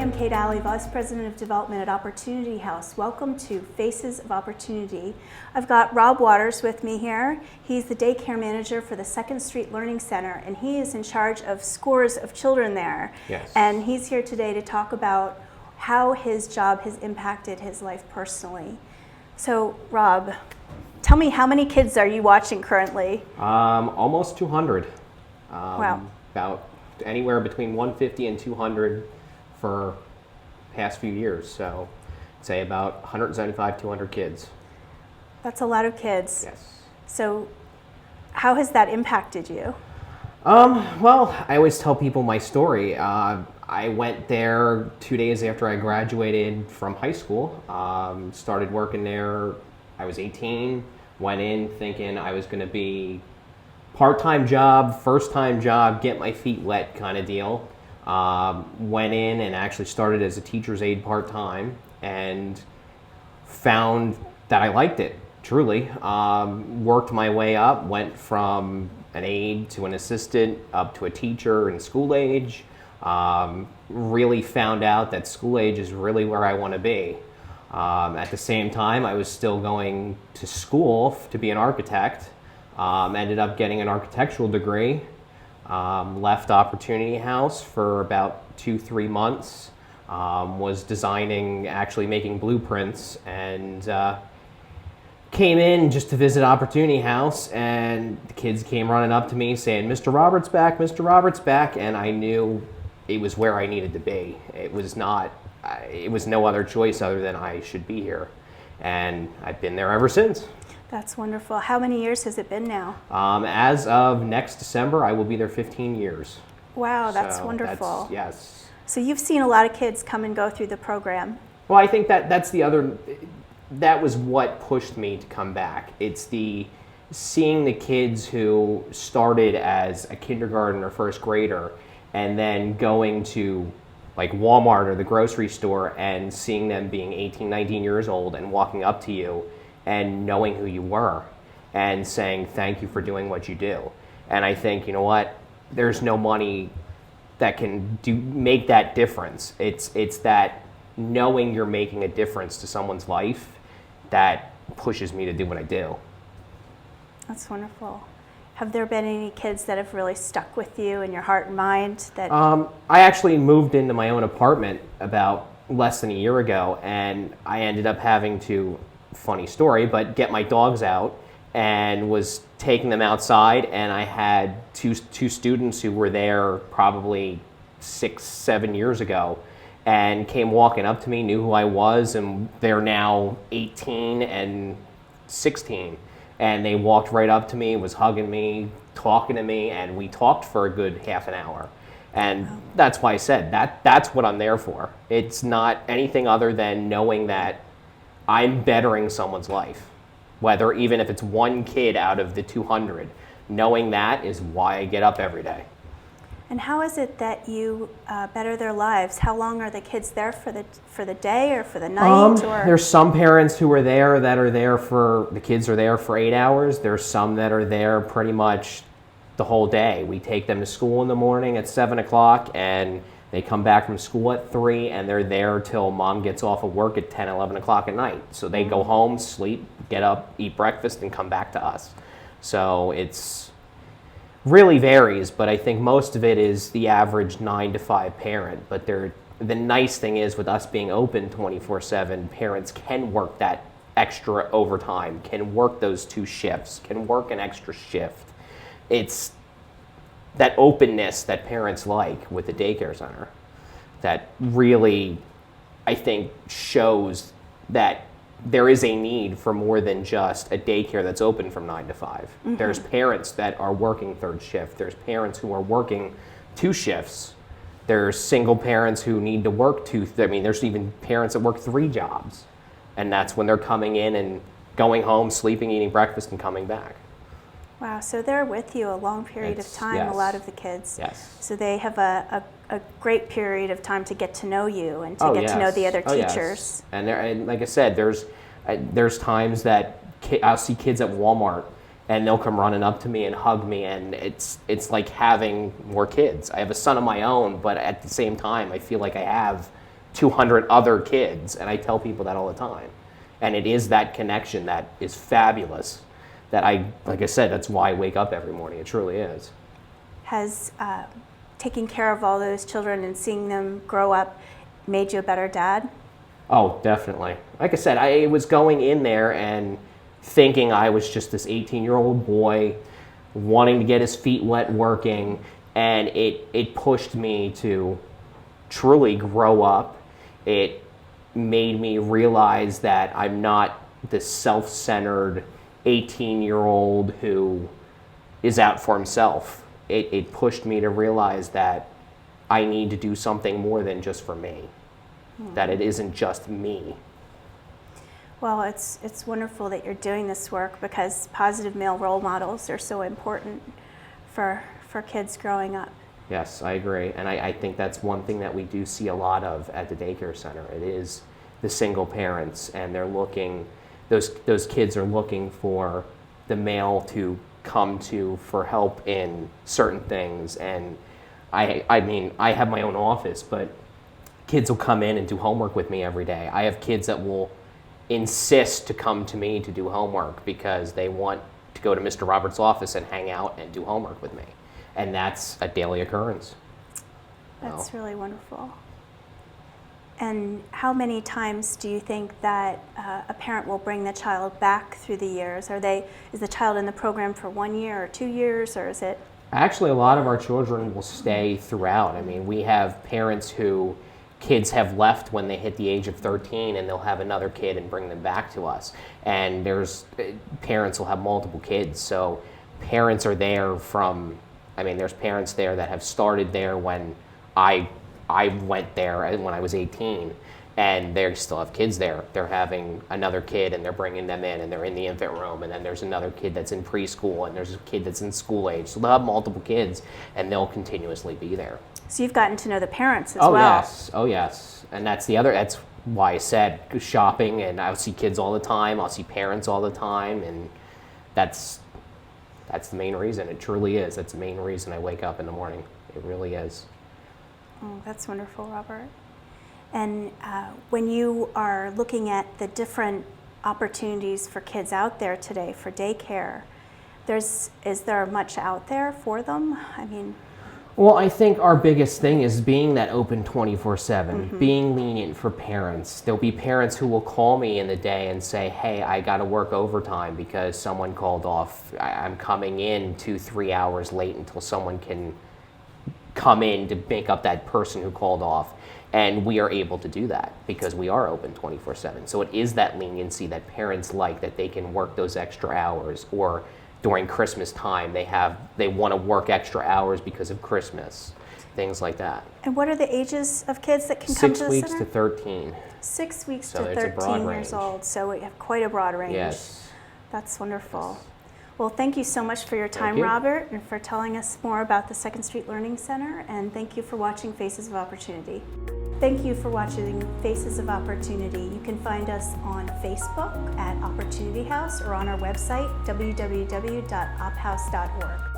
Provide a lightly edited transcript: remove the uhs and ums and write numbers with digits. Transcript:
I'm Kate Alley, Vice President of Development at Opportunity House. Welcome to Faces of Opportunity. I've got Rob Waters with me here. He's the Daycare Manager for the 2nd Street Learning Center, and he is in charge of scores of children there. Yes. And he's here today to talk about how his job has impacted his life personally. So, Rob, tell me, how many kids are you watching currently? Almost 200. Wow. About anywhere between 150 and 200 for past few years. So, say about 175, 200 kids. That's a lot of kids. Yes. So, how has that impacted you? Well, I always tell people my story. I went there 2 days after I graduated from high school. Started working there. I was 18. Went in thinking I was going to be part-time job, first-time job, get my feet wet kind of deal. Went in and actually started as a teacher's aide part-time and found that I liked it, truly. Worked my way up, went from an aide to an assistant up to a teacher in school age. Really found out that school age is really where I want to be. At the same time, I was still going to school to be an architect. Ended up getting an architectural degree. Left Opportunity House for about 2-3 months. Was designing, actually making blueprints, and came in just to visit Opportunity House, and the kids came running up to me saying, "Mr. Roberts back, Mr. Roberts back," and I knew it was where I needed to be. It was no other choice other than I should be here, and I've been there ever since. That's wonderful. How many years has it been now? As of next December, I will be there 15 years. Wow, that's wonderful. Yes. So you've seen a lot of kids come and go through the program. Well, I think that was what pushed me to come back. It's seeing the kids who started as a kindergarten or first grader and then going to like Walmart or the grocery store and seeing them being 18, 19 years old and walking up to you and knowing who you were and saying thank you for doing what you do. And I think, you know what, there's no money that can make that difference. It's that knowing you're making a difference to someone's life that pushes me to do what I do. That's wonderful. Have there been any kids that have really stuck with you in your heart and mind? I actually moved into my own apartment about less than a year ago, and I ended up having to, funny story, but get my dogs out and was taking them outside, and I had two students who were there probably 6-7 years ago and came walking up to me, knew who I was, and they're now 18 and 16. And they walked right up to me, was hugging me, talking to me, and we talked for a good half an hour. And that's why I said that's what I'm there for. It's not anything other than knowing that I'm bettering someone's life, whether even if it's one kid out of the 200. Knowing that is why I get up every day. And how is it that you better their lives? How long are the kids there for the day or for the night? There's some parents who are there that are there for, the kids are there for 8 hours. There's some that are there pretty much the whole day. We take them to school in the morning at 7 o'clock, and they come back from school at 3, and they're there till mom gets off of work at 10, 11 o'clock at night. So they go home, sleep, get up, eat breakfast, and come back to us. So it's really varies, but I think most of it is the average 9 to 5 parent. But the nice thing is, with us being open 24/7, parents can work that extra overtime, can work those 2 shifts, can work an extra shift. It's that openness that parents like with the daycare center that really, I think, shows that there is a need for more than just a daycare that's open from 9 to 5. Mm-hmm. There's parents that are working 3rd shift. There's parents who are working 2 shifts. There's single parents who need to work there's even parents that work 3 jobs. And that's when they're coming in and going home, sleeping, eating breakfast, and coming back. Wow, so they're with you a long period of time, yes. A lot of the kids. Yes. So they have a great period of time to get to know you and to get to know the other teachers. Yes. And like I said, there's times that I'll see kids at Walmart and they'll come running up to me and hug me, and it's like having more kids. I have a son of my own, but at the same time, I feel like I have 200 other kids, and I tell people that all the time. And it is that connection that is fabulous that like I said, that's why I wake up every morning. It truly is. Has taking care of all those children and seeing them grow up made you a better dad? Oh, definitely. Like I said, I was going in there and thinking I was just this 18-year-old boy wanting to get his feet wet working, and it pushed me to truly grow up. It made me realize that I'm not this self-centered 18-year-old who is out for himself. It pushed me to realize that I need to do something more than just for me, that it isn't just me. Well, it's wonderful that you're doing this work, because positive male role models are so important for kids growing up. Yes, I agree. And I think that's one thing that we do see a lot of at the daycare center. It is the single parents, and they're looking, those kids are looking for the male to come to for help in certain things. And I mean, I have my own office, but kids will come in and do homework with me every day. I have kids that will insist to come to me to do homework because they want to go to Mr. Roberts' office and hang out and do homework with me. And that's a daily occurrence. That's really wonderful. And how many times do you think that a parent will bring the child back through the years? Is the child in the program for 1 year or 2 years, or is it? Actually, a lot of our children will stay throughout. I mean, we have parents who kids have left when they hit the age of 13, and they'll have another kid and bring them back to us. And parents will have multiple kids, so parents are there from, I mean, there's parents there that have started there when I went there when I was 18, and they still have kids there. They're having another kid, and they're bringing them in, and they're in the infant room, and then there's another kid that's in preschool, and there's a kid that's in school age. So they'll have multiple kids, and they'll continuously be there. So you've gotten to know the parents as well. Oh yes. And that's why I said shopping, and I'll see kids all the time, I'll see parents all the time, and that's the main reason. It truly is. That's the main reason I wake up in the morning. It really is. Oh, that's wonderful, Robert. And when you are looking at the different opportunities for kids out there today for daycare, is there much out there for them? I mean, well, I think our biggest thing is being that open 24/7, being lenient for parents. There'll be parents who will call me in the day and say, hey, I got to work overtime because someone called off. I'm coming in 2-3 hours late until someone can come in to make up that person who called off. And we are able to do that because we are open 24/7. So it is that leniency that parents like, that they can work those extra hours, or during Christmas time, they want to work extra hours because of Christmas, things like that. And what are the ages of kids that can come to the 6 weeks center? to 13. 6 weeks So to it's a broad 13 years range. old, so we have quite a broad range. Yes. That's wonderful. Well, thank you so much for your time, you. Robert, and for telling us more about the Second Street Learning Center, and thank you for watching Faces of Opportunity. Thank you for watching Faces of Opportunity. You can find us on Facebook at Opportunity House, or on our website, www.ophouse.org.